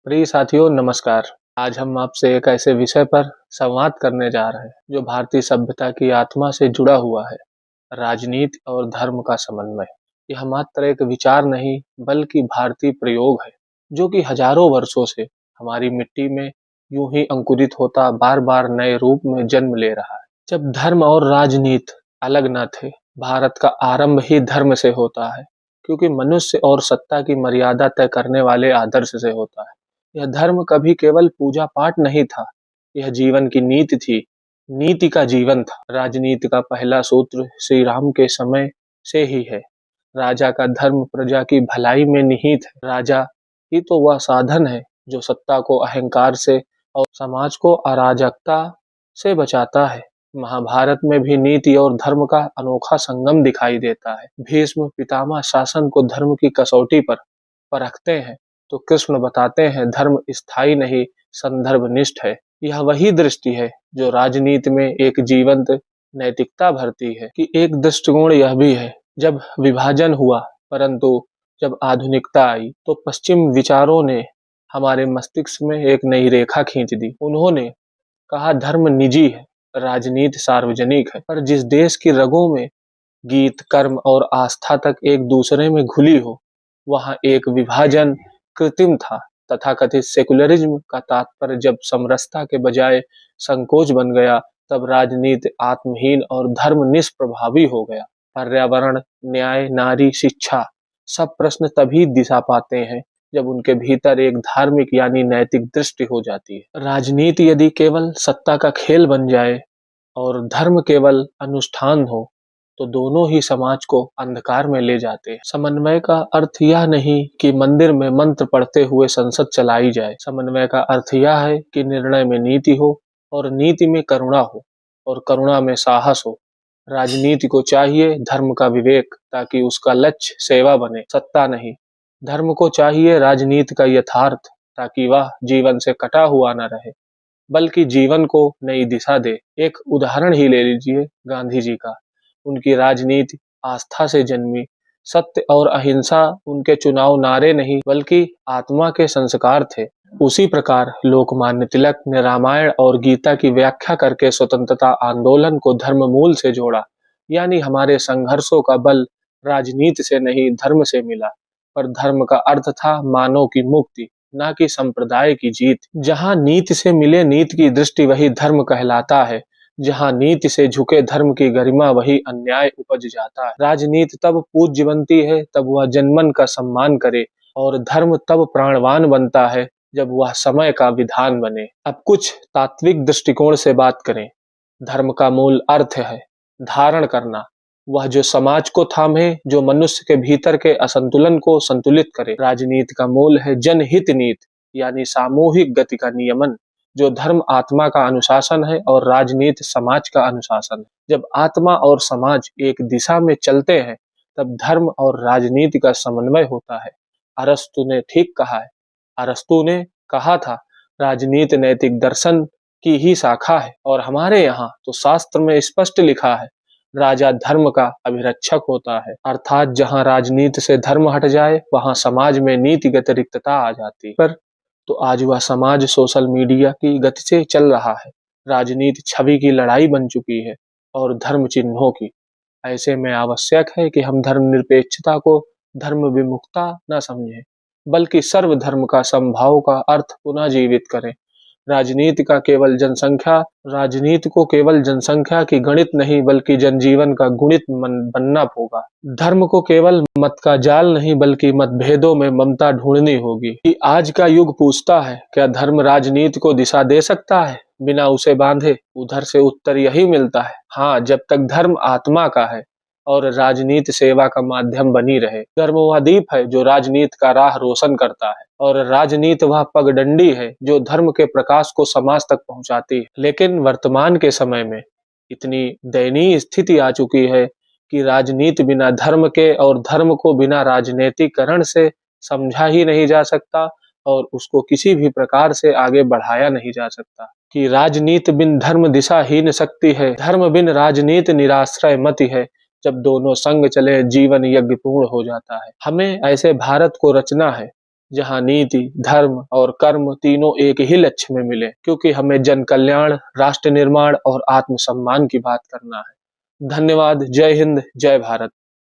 प्रिय साथियों नमस्कार। आज हम आपसे एक ऐसे विषय पर संवाद करने जा रहे हैं जो भारतीय सभ्यता की आत्मा से जुड़ा हुआ है। राजनीति और धर्म का समन्वय। यह मात्र एक विचार नहीं बल्कि भारतीय प्रयोग है जो कि हजारों वर्षों से हमारी मिट्टी में यूं ही अंकुरित होता बार बार नए रूप में जन्म ले रहा है। जब धर्म और राजनीति अलग न थे, भारत का आरंभ ही धर्म से होता है, क्योंकि मनुष्य और सत्ता की मर्यादा तय करने वाले आदर्श से होता है। यह धर्म कभी केवल पूजा पाठ नहीं था, यह जीवन की नीति थी, नीति का जीवन था। राजनीति का पहला सूत्र श्री राम के समय से ही है। राजा का धर्म प्रजा की भलाई में निहित है। राजा ही तो वह साधन है जो सत्ता को अहंकार से और समाज को अराजकता से बचाता है। महाभारत में भी नीति और धर्म का अनोखा संगम दिखाई देता है। भीष्म पितामह शासन को धर्म की कसौटी पर परखते हैं तो कृष्ण बताते हैं धर्म स्थायी नहीं, संदर्भ निष्ठ है। यह वही दृष्टि है जो राजनीति में एक जीवंत नैतिकता भरती है। कि एक दृष्टिकोण यह भी है, जब विभाजन हुआ परंतु जब आधुनिकता आई तो पश्चिम विचारों ने हमारे मस्तिष्क में एक नई रेखा खींच दी। उन्होंने कहा धर्म निजी है, राजनीति सार्वजनिक है। पर जिस देश की रगों में गीत कर्म और आस्था तक एक दूसरे में घुली हो, वहां एक विभाजन कृत्रिम था। तथाकथित सेकुलरिज्म का तात्पर्य जब समरसता के बजाय संकोच बन गया, तब राजनीति आत्महीन और धर्म निष्प्रभावी हो गया। पर्यावरण, न्याय, नारी, शिक्षा, सब प्रश्न तभी दिशा पाते हैं जब उनके भीतर एक धार्मिक यानी नैतिक दृष्टि हो जाती है। राजनीति यदि केवल सत्ता का खेल बन जाए और धर्म केवल अनुष्ठान हो, तो दोनों ही समाज को अंधकार में ले जाते हैं। समन्वय का अर्थ यह नहीं कि मंदिर में मंत्र पढ़ते हुए संसद चलाई जाए। समन्वय का अर्थ यह है कि निर्णय में नीति हो और नीति में करुणा हो और करुणा में साहस हो। राजनीति को चाहिए धर्म का विवेक, ताकि उसका लक्ष्य सेवा बने, सत्ता नहीं। धर्म को चाहिए राजनीति का यथार्थ, ताकि वह जीवन से कटा हुआ न रहे बल्कि जीवन को नई दिशा दे। एक उदाहरण ही ले लीजिए गांधी जी का। उनकी राजनीति आस्था से जन्मी। सत्य और अहिंसा उनके चुनाव नारे नहीं बल्कि आत्मा के संस्कार थे। उसी प्रकार लोकमान्य तिलक ने रामायण और गीता की व्याख्या करके स्वतंत्रता आंदोलन को धर्म मूल से जोड़ा। यानी हमारे संघर्षों का बल राजनीति से नहीं धर्म से मिला। पर धर्म का अर्थ था मानव की मुक्ति, ना कि संप्रदाय की जीत। जहाँ नीति से मिले नीति की दृष्टि, वही धर्म कहलाता है। जहाँ नीति से झुके धर्म की गरिमा, वही अन्याय उपज जाता है। राजनीति तब पूज्यवंती है तब वह जनमन का सम्मान करे, और धर्म तब प्राणवान बनता है जब वह समय का विधान बने। अब कुछ तात्विक दृष्टिकोण से बात करें। धर्म का मूल अर्थ है धारण करना, वह जो समाज को थामे, जो मनुष्य के भीतर के असंतुलन को संतुलित करे। राजनीति का मूल है जनहित नीति, यानी सामूहिक गति का नियमन। जो धर्म आत्मा का अनुशासन है और राजनीति समाज का अनुशासन है। जब आत्मा और समाज एक दिशा में चलते हैं, तब धर्म और राजनीति का समन्वय होता है। अरस्तु ने ठीक कहा है। अरस्तु ने कहा था राजनीति नैतिक दर्शन की ही शाखा है, और हमारे यहाँ तो शास्त्र में स्पष्ट लिखा है राजा धर्म का अभिरक्षक होता है। अर्थात जहाँ राजनीति से धर्म हट जाए, वहाँ समाज में नीतिगत रिक्तता आ जाती है। पर तो आज वह समाज सोशल मीडिया की गति से चल रहा है। राजनीति छवि की लड़ाई बन चुकी है और धर्म चिन्हों की। ऐसे में आवश्यक है कि हम धर्मनिरपेक्षता को धर्म विमुखता न समझें, बल्कि सर्वधर्म का समभाव का अर्थ पुनः जीवित करें। राजनीति को केवल जनसंख्या की गणित नहीं बल्कि जनजीवन का गुणित बनना होगा। धर्म को केवल मत का जाल नहीं बल्कि मतभेदों में ममता ढूंढनी होगी। कि आज का युग पूछता है, क्या धर्म राजनीति को दिशा दे सकता है बिना उसे बांधे? उधर से उत्तर यही मिलता है, हाँ, जब तक धर्म आत्मा का है और राजनीति सेवा का माध्यम बनी रहे। धर्म वह दीप है जो राजनीति का राह रोशन करता है, और राजनीति वह पगडंडी है जो धर्म के प्रकाश को समाज तक पहुंचाती है। लेकिन वर्तमान के समय में इतनी दयनीय स्थिति आ चुकी है कि राजनीति बिना धर्म के और धर्म को बिना राजनीतिकरण से समझा ही नहीं जा सकता, और उसको किसी भी प्रकार से आगे बढ़ाया नहीं जा सकता। कि राजनीति बिन धर्म दिशाहीन शक्ति है, धर्म बिन राजनीति निराश्रय मति है। जब दोनों संग चले जीवन यज्ञ पूर्ण हो जाता है। हमें ऐसे भारत को रचना है जहाँ नीति, धर्म और कर्म तीनों एक ही लक्ष्य में मिले, क्योंकि हमें जन कल्याण, राष्ट्र निर्माण और आत्मसम्मान की बात करना है। धन्यवाद। जय हिंद, जय भारत।